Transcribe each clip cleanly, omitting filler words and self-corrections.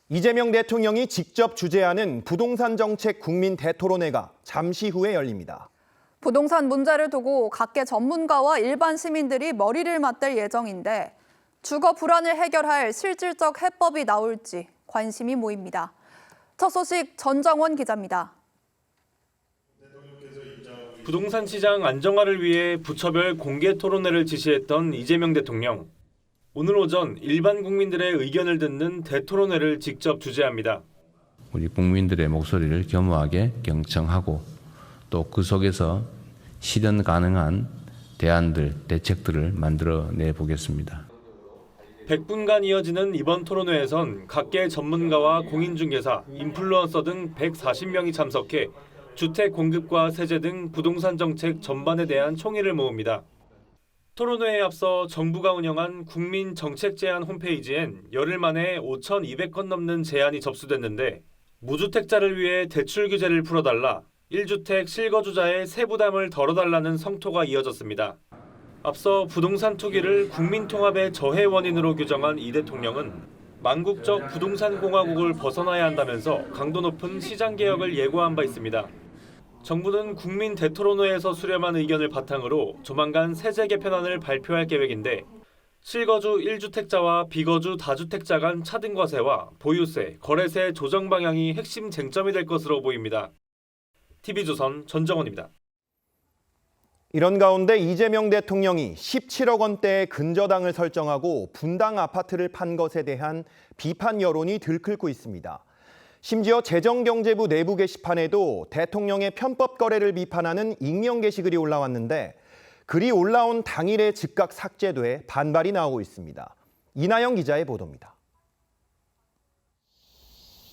이재명 대통령이 직접 주재하는 부동산 정책 국민 대토론회가 잠시 후에 열립니다. 부동산 문제를 두고 각계 전문가와 일반 시민들이 머리를 맞댈 예정인데 주거 불안을 해결할 실질적 해법이 나올지 관심이 모입니다. 첫 소식 전정원 기자입니다. 부동산 시장 안정화를 위해 부처별 공개 토론회를 지시했던 이재명 대통령. 오늘 오전 일반 국민들의 의견을 듣는 대토론회를 직접 주재합니다. 우리 국민들의 목소리를 겸허하게 경청하고 또 그 속에서 실현 가능한 대안들, 대책들을 만들어내 보겠습니다. 100분간 이어지는 이번 토론회에선 각계 전문가와 공인중개사, 인플루언서 등 140명이 참석해 주택 공급과 세제 등 부동산 정책 전반에 대한 총의를 모읍니다. 토론회에 앞서 정부가 운영한 국민정책제안 홈페이지엔 열흘 만에 5,200건 넘는 제안이 접수됐는데 무주택자를 위해 대출 규제를 풀어달라, 1주택 실거주자의 세부담을 덜어달라는 성토가 이어졌습니다. 앞서 부동산 투기를 국민통합의 저해 원인으로 규정한 이 대통령은 망국적 부동산 공화국을 벗어나야 한다면서 강도 높은 시장개혁을 예고한 바 있습니다. 정부는 국민 대토론회에서 수렴한 의견을 바탕으로 조만간 세제 개편안을 발표할 계획인데 실거주 1주택자와 비거주 다주택자 간 차등과세와 보유세, 거래세 조정 방향이 핵심 쟁점이 될 것으로 보입니다. TV조선 전정원입니다. 이런 가운데 이재명 대통령이 17억 원대의 근저당을 설정하고 분당 아파트를 판 것에 대한 비판 여론이 들끓고 있습니다. 심지어 재정경제부 내부 게시판에도 대통령의 편법 거래를 비판하는 익명 게시글이 올라왔는데 글이 올라온 당일에 즉각 삭제돼 반발이 나오고 있습니다. 이나영 기자의 보도입니다.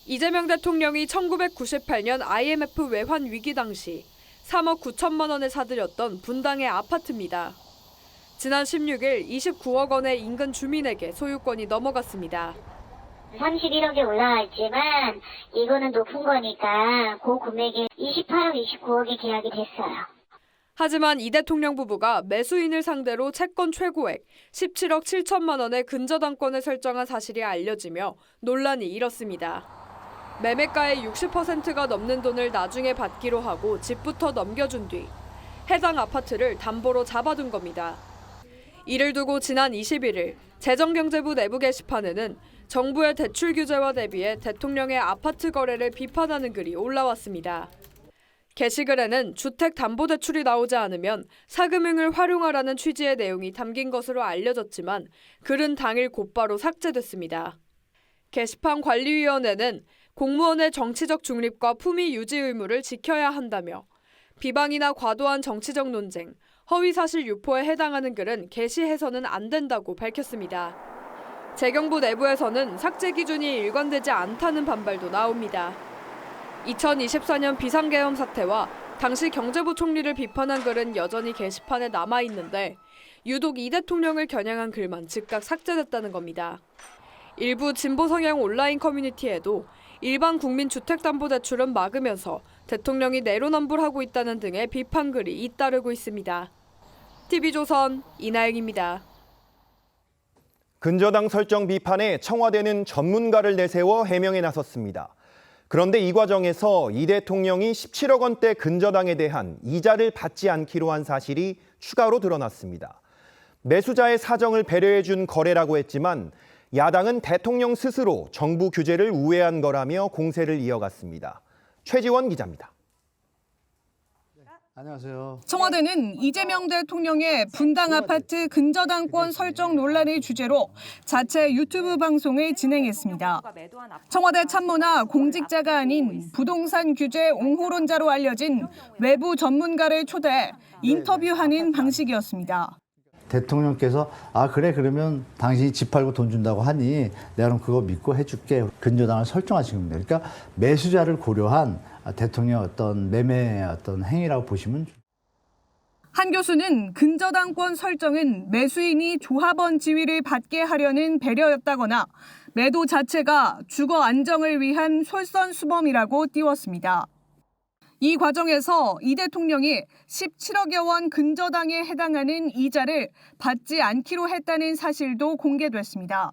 이재명 대통령이 1998년 IMF 외환 위기 당시 3억 9천만 원에 사들였던 분당의 아파트입니다. 지난 16일 29억 원의 인근 주민에게 소유권이 넘어갔습니다. 31억에 올라와 있지만 이거는 높은 거니까 그 금액이 28억, 29억에 계약이 됐어요. 하지만 이 대통령 부부가 매수인을 상대로 채권 최고액 17억 7천만 원의 근저당권을 설정한 사실이 알려지며 논란이 일었습니다. 매매가의 60%가 넘는 돈을 나중에 받기로 하고 집부터 넘겨준 뒤 해당 아파트를 담보로 잡아둔 겁니다. 이를 두고 지난 21일 재정경제부 내부 게시판에는 정부의 대출 규제와 대비해 대통령의 아파트 거래를 비판하는 글이 올라왔습니다. 게시글에는 주택담보대출이 나오지 않으면 사금융을 활용하라는 취지의 내용이 담긴 것으로 알려졌지만 글은 당일 곧바로 삭제됐습니다. 게시판 관리위원회는 공무원의 정치적 중립과 품위 유지 의무를 지켜야 한다며 비방이나 과도한 정치적 논쟁, 허위사실 유포에 해당하는 글은 게시해서는 안 된다고 밝혔습니다. 재경부 내부에서는 삭제 기준이 일관되지 않다는 반발도 나옵니다. 2024년 비상계엄 사태와 당시 경제부 총리를 비판한 글은 여전히 게시판에 남아있는데 유독 이 대통령을 겨냥한 글만 즉각 삭제됐다는 겁니다. 일부 진보 성향 온라인 커뮤니티에도 일반 국민 주택담보대출은 막으면서 대통령이 내로남불하고 있다는 등의 비판 글이 잇따르고 있습니다. TV조선 이나영입니다. 근저당 설정 비판에 청와대는 전문가를 내세워 해명에 나섰습니다. 그런데 이 과정에서 이 대통령이 17억 원대 근저당에 대한 이자를 받지 않기로 한 사실이 추가로 드러났습니다. 매수자의 사정을 배려해 준 거래라고 했지만 야당은 대통령 스스로 정부 규제를 우회한 거라며 공세를 이어갔습니다. 최지원 기자입니다. 안녕하세요. 청와대는 이재명 대통령의 분당 아파트 근저당권 설정 논란을 주제로 자체 유튜브 방송을 진행했습니다. 청와대 참모나 공직자가 아닌 부동산 규제 옹호론자로 알려진 외부 전문가를 초대해 인터뷰하는 방식이었습니다. 대통령께서 그래 그러면 당신이 집 팔고 돈 준다고 하니 내가 그럼 그거 믿고 해줄게 근저당을 설정하신 겁니다. 그러니까 매수자를 고려한 대통령의 어떤 매매 어떤 행위라고 보시면. 한 교수는 근저당권 설정은 매수인이 조합원 지위를 받게 하려는 배려였다거나 매도 자체가 주거 안정을 위한 솔선수범이라고 띄웠습니다. 이 과정에서 이 대통령이 17억여 원 근저당에 해당하는 이자를 받지 않기로 했다는 사실도 공개됐습니다.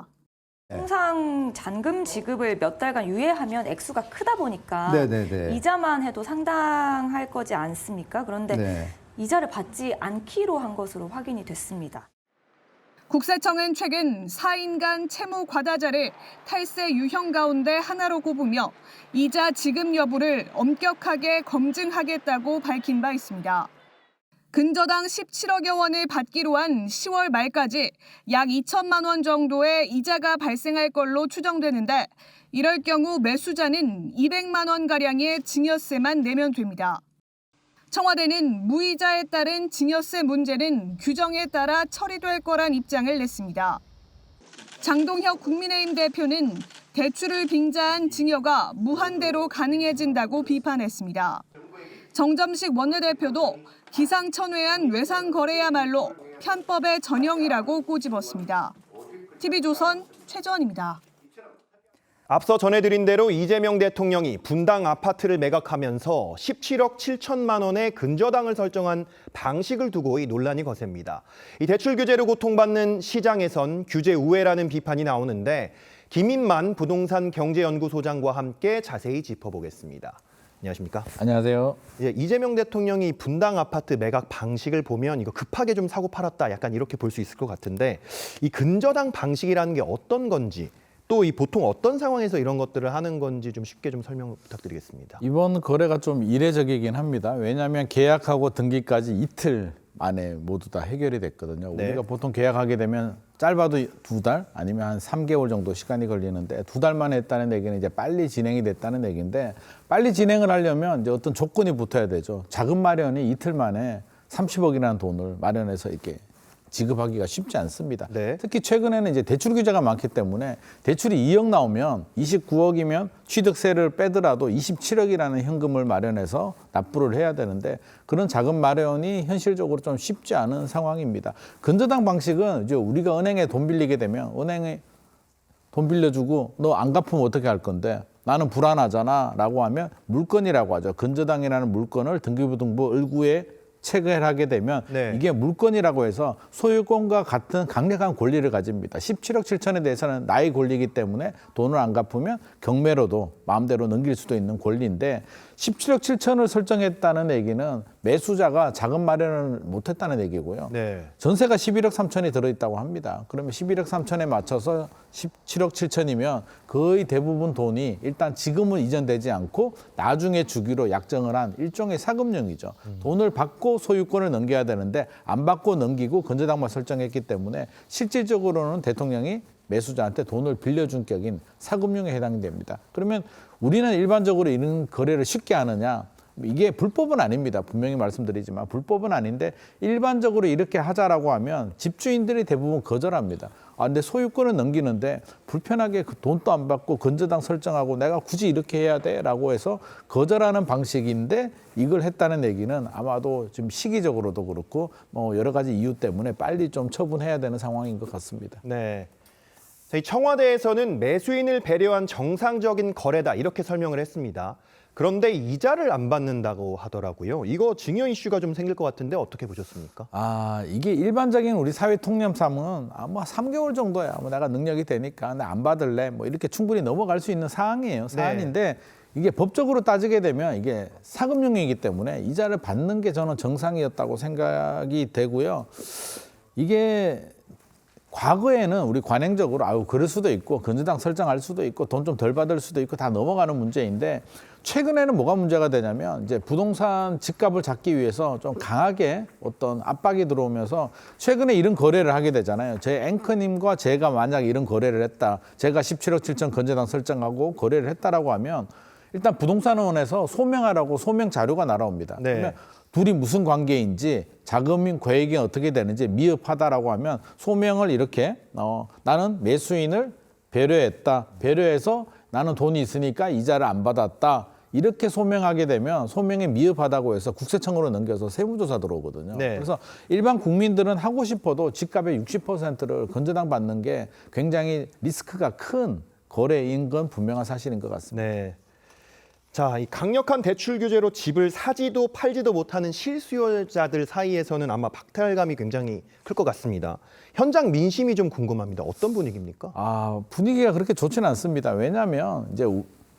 통상 잔금 지급을 몇 달간 유예하면 액수가 크다 보니까 네네네. 이자만 해도 상당할 거지 않습니까? 그런데 네. 이자를 받지 않기로 한 것으로 확인이 됐습니다. 국세청은 최근 4인 간 채무 과다자를 탈세 유형 가운데 하나로 꼽으며 이자 지급 여부를 엄격하게 검증하겠다고 밝힌 바 있습니다. 근저당 17억여 원을 받기로 한 10월 말까지 약 2천만 원 정도의 이자가 발생할 걸로 추정되는데 이럴 경우 매수자는 200만 원가량의 증여세만 내면 됩니다. 청와대는 무이자에 따른 증여세 문제는 규정에 따라 처리될 거란 입장을 냈습니다. 장동혁 국민의힘 대표는 대출을 빙자한 증여가 무한대로 가능해진다고 비판했습니다. 정점식 원내대표도 기상천외한 외상거래야말로 편법의 전형이라고 꼬집었습니다. TV조선 최주원입니다. 앞서 전해드린 대로 이재명 대통령이 분당 아파트를 매각하면서 17억 7천만 원의 근저당을 설정한 방식을 두고 이 논란이 거셉니다. 이 대출 규제로 고통받는 시장에선 규제 우회라는 비판이 나오는데 김인만 부동산 경제연구소장과 함께 자세히 짚어보겠습니다. 안녕하십니까? 안녕하세요. 이재명 대통령이 분당 아파트 매각 방식을 보면 이거 급하게 좀 사고 팔았다 약간 이렇게 볼 수 있을 것 같은데 이 근저당 방식이라는 게 어떤 건지 또 이 보통 어떤 상황에서 이런 것들을 하는 건지 좀 쉽게 좀 설명 부탁드리겠습니다. 이번 거래가 좀 이례적이긴 합니다. 왜냐하면 계약하고 등기까지 이틀 만에 모두 다 해결이 됐거든요. 네. 우리가 보통 계약하게 되면 짧아도 2달 아니면 한 3개월 정도 시간이 걸리는데 2달 만에 했다는 얘기는 이제 빨리 진행이 됐다는 얘기인데 빨리 진행을 하려면 이제 어떤 조건이 붙어야 되죠. 자금 마련이 이틀 만에 30억이라는 돈을 마련해서 이렇게 지급하기가 쉽지 않습니다. 네. 특히 최근에는 이제 대출 규제가 많기 때문에 대출이 2억 나오면 29억이면 취득세를 빼더라도 27억이라는 현금을 마련해서 납부를 해야 되는데 그런 자금 마련이 현실적으로 좀 쉽지 않은 상황입니다. 근저당 방식은 이제 우리가 은행에 돈 빌리게 되면 은행에 돈 빌려주고 너 안 갚으면 어떻게 할 건데 나는 불안하잖아 라고 하면 물건이라고 하죠. 근저당이라는 물건을 등기부등본 을구에 체결하게 되면 네. 이게 물건이라고 해서 소유권과 같은 강력한 권리를 가집니다. 17억 7천에 대해서는 나의 권리이기 때문에 돈을 안 갚으면 경매로도 마음대로 넘길 수도 있는 권리인데 17억 7천을 설정했다는 얘기는 매수자가 자금 마련을 못했다는 얘기고요. 네. 전세가 11억 3천이 들어있다고 합니다. 그러면 11억 3천에 맞춰서 17억 7천이면 거의 대부분 돈이 일단 지금은 이전되지 않고 나중에 주기로 약정을 한 일종의 사금융이죠. 돈을 받고 소유권을 넘겨야 되는데 안 받고 넘기고 근저당만 설정했기 때문에 실질적으로는 대통령이 매수자한테 돈을 빌려준 격인 사금융에 해당이 됩니다. 그러면 우리는 일반적으로 이런 거래를 쉽게 하느냐? 이게 불법은 아닙니다. 분명히 말씀드리지만 불법은 아닌데 일반적으로 이렇게 하자라고 하면 집주인들이 대부분 거절합니다. 아, 근데 소유권을 넘기는데 불편하게 그 돈도 안 받고 근저당 설정하고 내가 굳이 이렇게 해야 돼? 라고 해서 거절하는 방식인데 이걸 했다는 얘기는 아마도 지금 시기적으로도 그렇고 뭐 여러 가지 이유 때문에 빨리 좀 처분해야 되는 상황인 것 같습니다. 네. 이 청와대에서는 매수인을 배려한 정상적인 거래다 이렇게 설명을 했습니다. 그런데 이자를 안 받는다고 하더라고요. 이거 증여 이슈가 좀 생길 것 같은데 어떻게 보셨습니까? 아, 이게 일반적인 우리 사회 통념상은 뭐 3개월 정도야. 뭐 내가 능력이 되니까 나 안 받을래. 뭐 이렇게 충분히 넘어갈 수 있는 사안이에요. 사안인데 이게 법적으로 따지게 되면 이게 사금융이기 때문에 이자를 받는 게 저는 정상이었다고 생각이 되고요. 이게 과거에는 우리 관행적으로 아유 그럴 수도 있고 근저당 설정할 수도 있고 돈 좀 덜 받을 수도 있고 다 넘어가는 문제인데 최근에는 뭐가 문제가 되냐면 이제 부동산 집값을 잡기 위해서 좀 강하게 어떤 압박이 들어오면서 최근에 이런 거래를 하게 되잖아요. 제 앵커님과 제가 만약 이런 거래를 했다. 제가 17억 7천 근저당 설정하고 거래를 했다라고 하면 일단 부동산원에서 소명하라고 소명 자료가 날아옵니다. 네. 그러면 둘이 무슨 관계인지 자금 계획이 어떻게 되는지 미흡하다라고 하면 소명을 이렇게 나는 매수인을 배려했다. 배려해서 나는 돈이 있으니까 이자를 안 받았다. 이렇게 소명하게 되면 소명이 미흡하다고 해서 국세청으로 넘겨서 세무조사 들어오거든요. 네. 그래서 일반 국민들은 하고 싶어도 집값의 60%를 근저당 받는 게 굉장히 리스크가 큰 거래인 건 분명한 사실인 것 같습니다. 네. 자, 이 강력한 대출 규제로 집을 사지도 팔지도 못하는 실수요자들 사이에서는 아마 박탈감이 굉장히 클 것 같습니다. 현장 민심이 좀 궁금합니다. 어떤 분위기입니까? 분위기가 그렇게 좋지는 않습니다. 왜냐하면 이제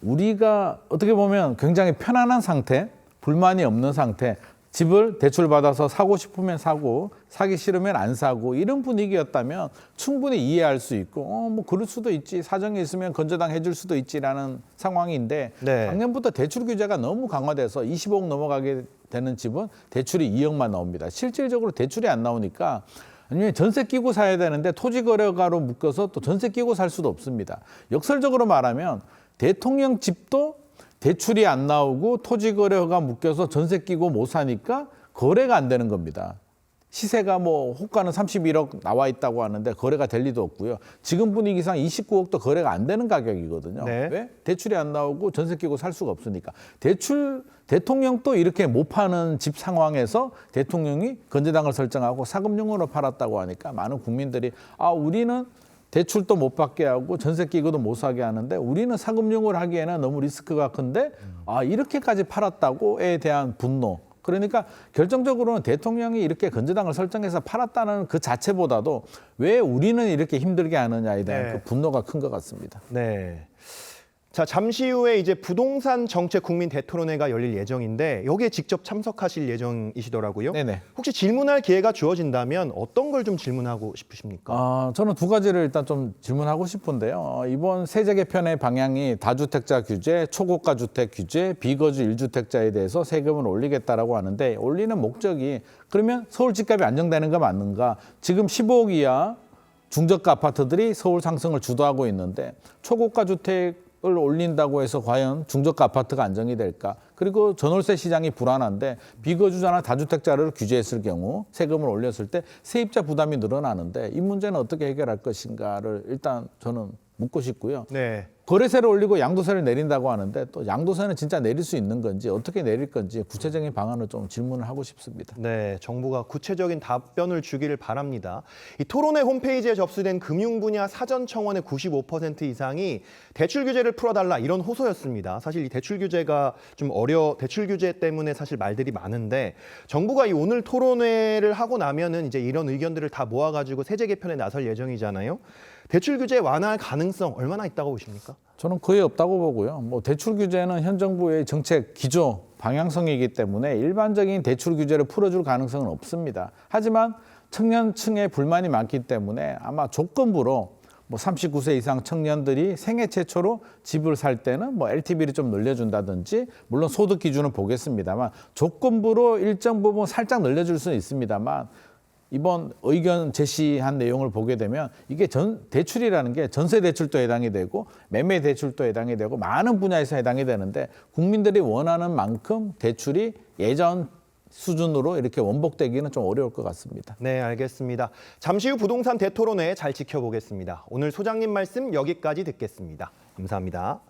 우리가 어떻게 보면 굉장히 편안한 상태, 불만이 없는 상태, 집을 대출받아서 사고 싶으면 사고, 사기 싫으면 안 사고 이런 분위기였다면 충분히 이해할 수 있고 뭐 그럴 수도 있지, 사정이 있으면 건저당 해줄 수도 있지라는 상황인데 네. 작년부터 대출 규제가 너무 강화돼서 25억 넘어가게 되는 집은 대출이 2억만 나옵니다. 실질적으로 대출이 안 나오니까 아니면 전세 끼고 사야 되는데 토지거래가로 묶여서 또 전세 끼고 살 수도 없습니다. 역설적으로 말하면 대통령 집도 대출이 안 나오고 토지거래가 묶여서 전세 끼고 못 사니까 거래가 안 되는 겁니다. 시세가 뭐 호가는 31억 나와 있다고 하는데 거래가 될 리도 없고요. 지금 분위기상 29억도 거래가 안 되는 가격이거든요. 네. 왜? 대출이 안 나오고 전세 끼고 살 수가 없으니까. 대통령도 이렇게 못 파는 집 상황에서 대통령이 건재당을 설정하고 사금융으로 팔았다고 하니까 많은 국민들이 우리는 대출도 못 받게 하고 전세 끼고도 못 사게 하는데 우리는 사금융을 하기에는 너무 리스크가 큰데 이렇게까지 팔았다고에 대한 분노. 그러니까 결정적으로는 대통령이 이렇게 건재당을 설정해서 팔았다는 그 자체보다도 왜 우리는 이렇게 힘들게 하느냐에 대한 네. 그 분노가 큰 것 같습니다. 네. 자, 잠시 후에 이제 부동산 정책 국민 대토론회가 열릴 예정인데 여기에 직접 참석하실 예정이시더라고요. 네네. 혹시 질문할 기회가 주어진다면 어떤 걸 좀 질문하고 싶으십니까? 저는 두 가지를 일단 좀 질문하고 싶은데요. 이번 세제 개편의 방향이 다주택자 규제, 초고가 주택 규제, 비거주 1주택자에 대해서 세금을 올리겠다라고 하는데 올리는 목적이 그러면 서울 집값이 안정되는 거 맞는가? 지금 15억 이하 중저가 아파트들이 서울 상승을 주도하고 있는데 초고가 주택 을 올린다고 해서 과연 중저가 아파트가 안정이 될까? 그리고 전월세 시장이 불안한데 비거주자나 다주택자를 규제했을 경우 세금을 올렸을 때 세입자 부담이 늘어나는데 이 문제는 어떻게 해결할 것인가를 일단 저는 묻고 싶고요. 네. 거래세를 올리고 양도세를 내린다고 하는데 또 양도세는 진짜 내릴 수 있는 건지 어떻게 내릴 건지 구체적인 방안을 좀 질문을 하고 싶습니다. 네, 정부가 구체적인 답변을 주기를 바랍니다. 이 토론회 홈페이지에 접수된 금융 분야 사전 청원의 95% 이상이 대출 규제를 풀어달라 이런 호소였습니다. 사실 이 대출 규제가 좀 대출 규제 때문에 사실 말들이 많은데 정부가 이 오늘 토론회를 하고 나면은 이제 이런 의견들을 다 모아가지고 세제 개편에 나설 예정이잖아요. 대출 규제 완화할 가능성 얼마나 있다고 보십니까? 저는 거의 없다고 보고요. 뭐 대출 규제는 현 정부의 정책 기조 방향성이기 때문에 일반적인 대출 규제를 풀어줄 가능성은 없습니다. 하지만 청년층의 불만이 많기 때문에 아마 조건부로 뭐 39세 이상 청년들이 생애 최초로 집을 살 때는 뭐 LTV를 좀 늘려준다든지 물론 소득 기준은 보겠습니다만 조건부로 일정 부분 살짝 늘려줄 수는 있습니다만 이번 의견 제시한 내용을 보게 되면 이게 대출이라는 게 전세 대출도 해당이 되고 매매 대출도 해당이 되고 많은 분야에서 해당이 되는데 국민들이 원하는 만큼 대출이 예전 수준으로 이렇게 원복되기는 좀 어려울 것 같습니다. 네, 알겠습니다. 잠시 후 부동산 대토론회 잘 지켜보겠습니다. 오늘 소장님 말씀 여기까지 듣겠습니다. 감사합니다.